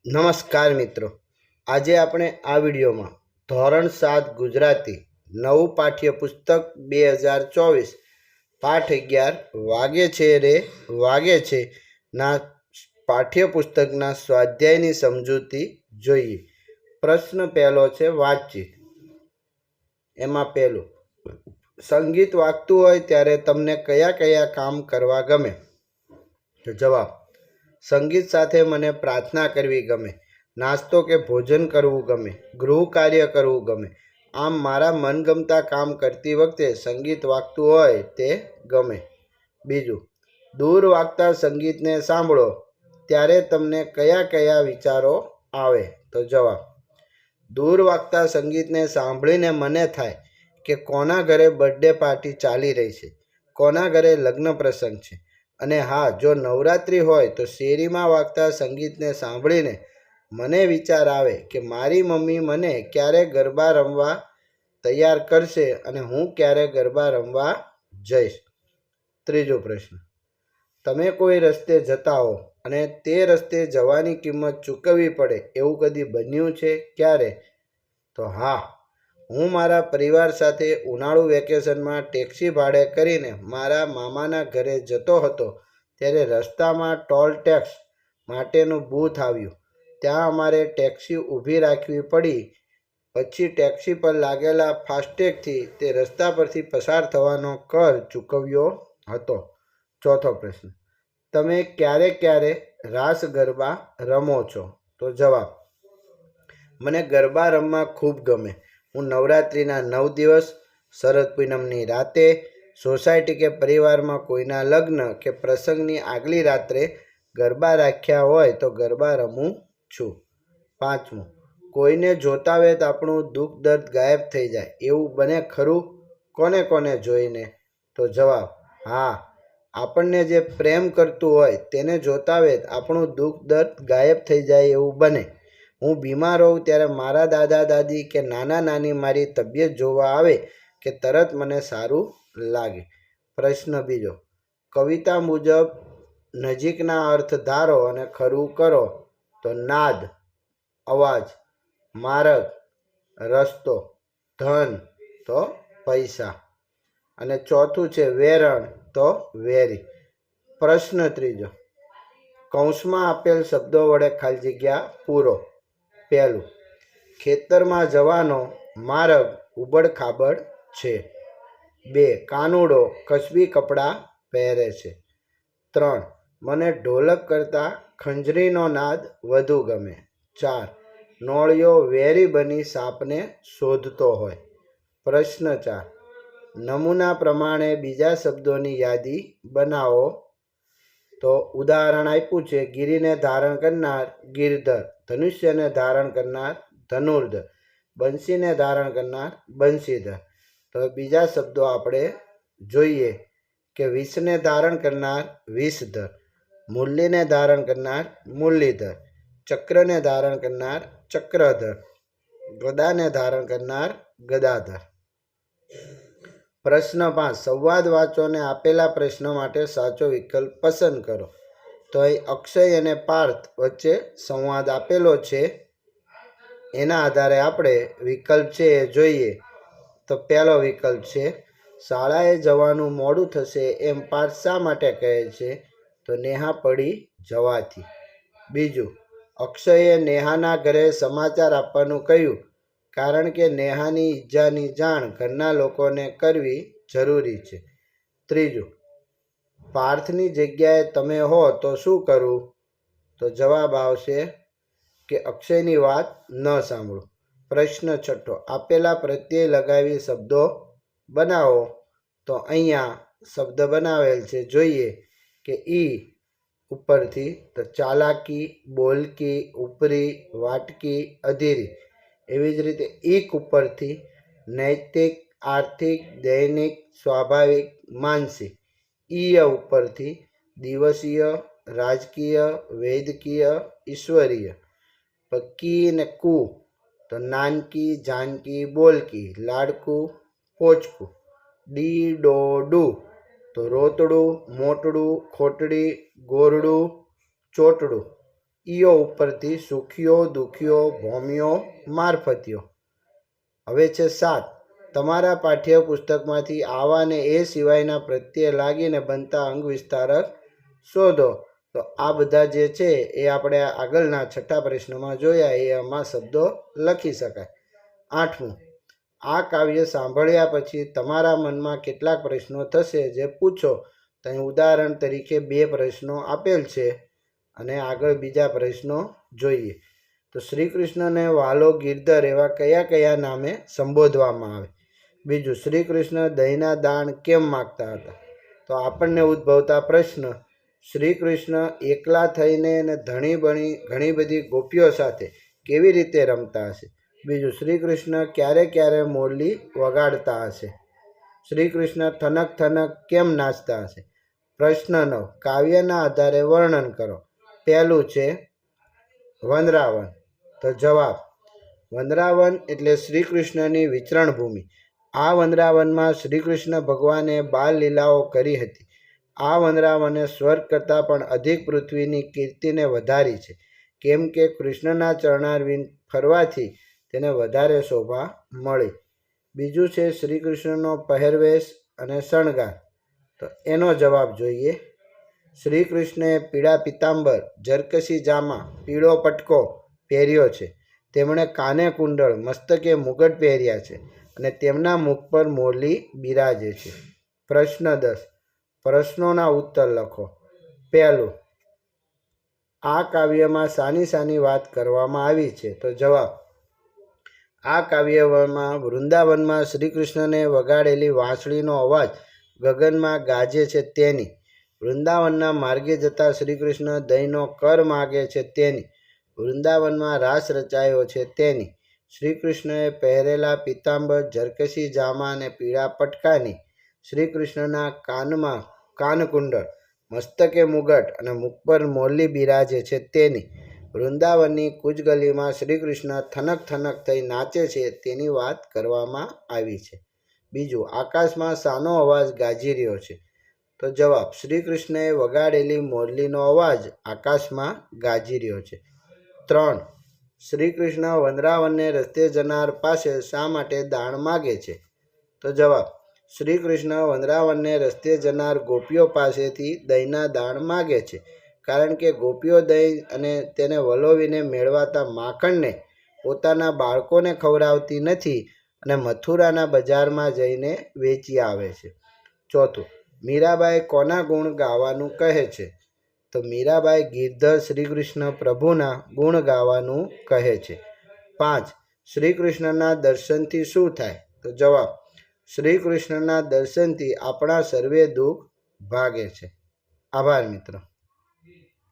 નમસ્કાર મિત્રો, આજે આપણે આ વિડીયોમાં ધોરણ 7 ગુજરાતી નવું પાઠ્યપુસ્તક 2024 પાઠ 11 વાગે છે રે વાગે છે ના પાઠ્યપુસ્તકના સ્વાધ્યાયની સમજૂતી જોઈએ. પ્રશ્ન પહેલો છે વાતચીત. એમાં પહેલું, સંગીત વાગતું હોય ત્યારે તમને કયા કયા કામ કરવા ગમે? તો જવાબ, સંગીત સાથે મને પ્રાર્થના કરવી ગમે, નાસ્તો કે ભોજન કરવું ગમે, ગૃહ કાર્ય કરવું ગમે. આમ મારા મનગમતા કામ કરતી વખતે સંગીત વાગતું હોય તે ગમે. બીજું, દૂર વાગતા સંગીતને સાંભળો ત્યારે તમને કયા કયા વિચારો આવે? તો જવાબ, દૂર વાગતા સંગીતને સાંભળીને મને થાય કે કોના ઘરે બર્થડે પાર્ટી ચાલી રહી છે, કોના ઘરે લગ્ન પ્રસંગ છે. અને હા, જો નવરાત્રિ હોય તો શેરીમાં વાગતા સંગીતને સાંભળીને મને વિચાર આવે કે મારી મમ્મી મને ક્યારે ગરબા રમવા તૈયાર કરશે અને હું ક્યારે ગરબા રમવા જઈશ. ત્રીજો પ્રશ્ન, તમે કોઈ રસ્તે જતા હો અને તે રસ્તે જવાની કિંમત ચૂકવવી પડે એવું કદી બન્યું છે? ક્યારે? તો હા, હું મારા પરિવાર સાથે ઉનાળુ વેકેશનમાં ટેક્સી ભાડે કરીને મારા મામાના ઘરે જતો હતો. ત્યારે રસ્તામાં ટોલ ટેક્સ માટેનું બૂથ આવ્યું. ત્યાં અમારે ટેક્સી ઊભી રાખવી પડી. પછી ટેક્સી પર લાગેલા ફાસ્ટેગથી તે રસ્તા પરથી પસાર થવાનો કર ચૂકવ્યો હતો. ચોથો પ્રશ્ન, તમે ક્યારે ક્યારે રાસ ગરબા રમો છો? તો જવાબ, મને ગરબા રમવા ખૂબ ગમે. હું નવરાત્રિના 9 દિવસ, શરદ પૂનમની રાતે, સોસાયટી કે પરિવારમાં કોઈના લગ્ન કે પ્રસંગની આગલી રાત્રે ગરબા રાખ્યા હોય તો ગરબા રમું છું. પાંચમું, કોઈને જોતા વેત આપણું દુઃખ દર્દ ગાયબ થઈ જાય એવું બને ખરું? કોને કોને જોઈને? તો જવાબ, હા, આપણને જે પ્રેમ કરતું હોય તેને જોતા વેત આપણું દુઃખ દર્દ ગાયબ થઈ જાય એવું બને. હું બીમાર હોઉં ત્યારે મારા દાદા દાદી કે નાના નાની મારી તબિયત જોવા આવે કે તરત મને સારું લાગે. પ્રશ્ન બીજો, કવિતા મુજબ નજીકના અર્થ ધારો અને ખરું કરો. તો નાદ, અવાજ, માર્ગ, રસ્તો, ધન તો પૈસા. અને ચોથું છે વેરણ તો વેરી. પ્રશ્ન ત્રીજો, કૌંસમાં આપેલ શબ્દો વડે ખાલી જગ્યા પૂરો. પહેલું, ખેતરમાં જવાનો માર્ગ ઉબડ ખાબડ છે. 2, કાનુડો કસબી કપડાં પહેરે છે. 3, મને ઢોલક કરતાં ખંજરીનો નાદ વધુ ગમે. 4, નોળિયો વેરી બની સાપને શોધતો હોય. પ્રશ્ન 4, નમૂના પ્રમાણે બીજા શબ્દોની યાદી બનાવો. તો ઉદાહરણ આપ્યું છે, ગિરિને ધારણ કરનાર ગિરધર, ધનુષ્યને ધારણ કરનાર ધનુર્ધર, બંસીને ધારણ કરનાર બંસીધર. તો બીજા શબ્દો આપણે જોઈએ કે વિષને ધારણ કરનાર વિષધર, મુરલીને ધારણ કરનાર મુરલીધર, ચક્રને ધારણ કરનાર ચક્રધર, ગદાને ધારણ કરનાર ગદાધર. પ્રશ્ન 5, સંવાદ વાંચો અને આપેલા પ્રશ્નો માટે સાચો વિકલ્પ પસંદ કરો. તો અહીં અક્ષય અને પાર્થ વચ્ચે સંવાદ આપેલો છે. એના આધારે આપણે વિકલ્પ છે એ જોઈએ. તો પહેલો વિકલ્પ છે, શાળાએ જવાનું મોડું થશે એમ પાર્થ શા માટે કહે છે? તો નેહા પડી જવાથી. બીજું, અક્ષયે નેહાના ઘરે સમાચાર આપવાનું કહ્યું કારણ કે નેહાની ઈજાની જાણ ઘરના લોકોને કરવી જરૂરી છે. ત્રીજું, પાર્થની જગ્યાએ તમે હો તો શું કરવું? તો જવાબ આવશે કે અક્ષયની વાત ન સાંભળો. પ્રશ્ન છઠ્ઠો, આપેલા પ્રત્યય લગાવી શબ્દો બનાવો. તો અહીંયા શબ્દ બનાવેલ છે, જોઈએ કે ઈ ઉપરથી તો ચાલાકી, બોલકી, ઉપરી, વાટકી, અધીરી. એવી જ રીતે ઈક ઉપરથી નૈતિક, આર્થિક, દૈનિક, સ્વાભાવિક, માનસિક. ઈય ઉપરથી દિવસીય, રાજકીય, વૈદકીય, ઈશ્વરીય. કી ને કુ તો નાનકી, જાનકી, બોલકી, લાડકું, પોચકું. ડી ડો ડુ તો રોતડું, મોટડું, ખોટડી, ગોરડું, ચોટડું. ઈયો ઉપરથી સુખીઓ, દુખીઓ, ભોમિયો, મારફતિયો. હવે છે 7. તમારા પાઠ્યપુસ્તકમાંથી આવા ને એ સિવાયના પ્રત્યે લાગીને બનતા અંગ વિસ્તારક શોધો. તો આ બધા જે છે એ આપણે આગળના 6થા પ્રશ્નમાં જોયા, એ આમાં શબ્દો લખી શકાય. 8મું, આ કાવ્ય સાંભળ્યા પછી તમારા મનમાં કેટલાક પ્રશ્નો થશે જે પૂછો. તો અહીં ઉદાહરણ તરીકે 2 પ્રશ્નો આપેલ છે અને આગળ બીજા પ્રશ્નો જોઈએ. તો શ્રી કૃષ્ણને વાલો ગિરધર એવા કયા કયા નામે સંબોધવામાં આવે? બીજું, શ્રી કૃષ્ણ દહીંના દાણ કેમ માગતા હતા? તો આપણને ઉદ્ભવતા પ્રશ્ન, શ્રી કૃષ્ણ એકલા થઈને અને ઘણી બધી ગોપીઓ સાથે કેવી રીતે રમતા હશે? બીજું, શ્રી કૃષ્ણ ક્યારે ક્યારે મોરલી વગાડતા હશે? શ્રી કૃષ્ણ થનક થનક કેમ નાચતા હશે? પ્રશ્ન 9, કાવ્યના આધારે વર્ણન કરો. પહેલું છે વનરાવન. તો જવાબ, વનરાવન એટલે શ્રી કૃષ્ણની વિચરણ ભૂમિ. આ વનરાવનમાં શ્રી કૃષ્ણ ભગવાને બાલ લીલાઓ કરી હતી. આ વનરાવને સ્વર્ગ કરતાં પણ અધિક પૃથ્વીની કીર્તિને વધારી છે, કેમ કે કૃષ્ણના ચરણારવિંદ ફરવાથી તેને વધારે શોભા મળી. બીજું છે શ્રી કૃષ્ણનો પહેરવેશ અને શણગાર. તો એનો જવાબ જોઈએ. શ્રી કૃષ્ણએ પીળા પિતાંબર, જરકશી જામા, પીળો પટકો પહેર્યો છે. તેમણે કાને કુંડળ, મસ્તકે મુગટ પહેર્યા છે અને તેમના મુખ પર મોરલી બિરાજે છે. પ્રશ્ન 10, પ્રશ્નોના ઉત્તર લખો. પહેલું, આ કાવ્યમાં શાની વાત કરવામાં આવી છે? તો જવાબ, આ કાવ્યમાં વૃંદાવનમાં શ્રી કૃષ્ણને વગાડેલી વાંસળીનો અવાજ ગગનમાં ગાજે છે તેની, વૃંદાવનના માર્ગે જતા શ્રી કૃષ્ણ દહીંનો કર માગે છે તેની, વૃંદાવનમાં રાસ રચાયો છે તેની, શ્રી કૃષ્ણએ પહેરેલા પિતાંબર, જરકશી જામા અને પીળા પટકાની, શ્રી કૃષ્ણના કાનમાં કાનકુંડળ, મસ્તકે મુગટ અને મુખ પર મોરલી બિરાજે છે તેની, વૃંદાવનની કુચગલીમાં શ્રી કૃષ્ણ થનક થનક થઈ નાચે છે તેની વાત કરવામાં આવી છે. બીજું, આકાશમાં શાનો અવાજ ગાજી રહ્યો છે? તો જવાબ, શ્રી કૃષ્ણએ વગાડેલી મોરલીનો અવાજ આકાશમાં ગાજી રહ્યો છે. 3, શ્રી કૃષ્ણ વનરાવનને રસ્તે જનાર પાસે શા માટે દાણ માગે છે? તો જવાબ, શ્રી કૃષ્ણ વનરાવનને રસ્તે જનાર ગોપીઓ પાસેથી દહીંના દાણ માગે છે, કારણ કે ગોપીઓ દહીં અને તેને વલોવીને મેળવાતા માખણને પોતાના બાળકોને ખવડાવતી નથી અને મથુરાના બજારમાં જઈને વેચી આવે છે. 4, મીરાબાઈ કોના ગુણ ગાવાનું કહે છે? તો મીરાબાઈ ગિરધર શ્રી કૃષ્ણ પ્રભુના ગુણ ગાવાનું કહે છે. 5, શ્રી કૃષ્ણના દર્શનથી શું થાય? તો જવાબ, શ્રી કૃષ્ણના દર્શનથી આપણા સર્વે દુઃખ ભાગે છે. આભાર મિત્રો.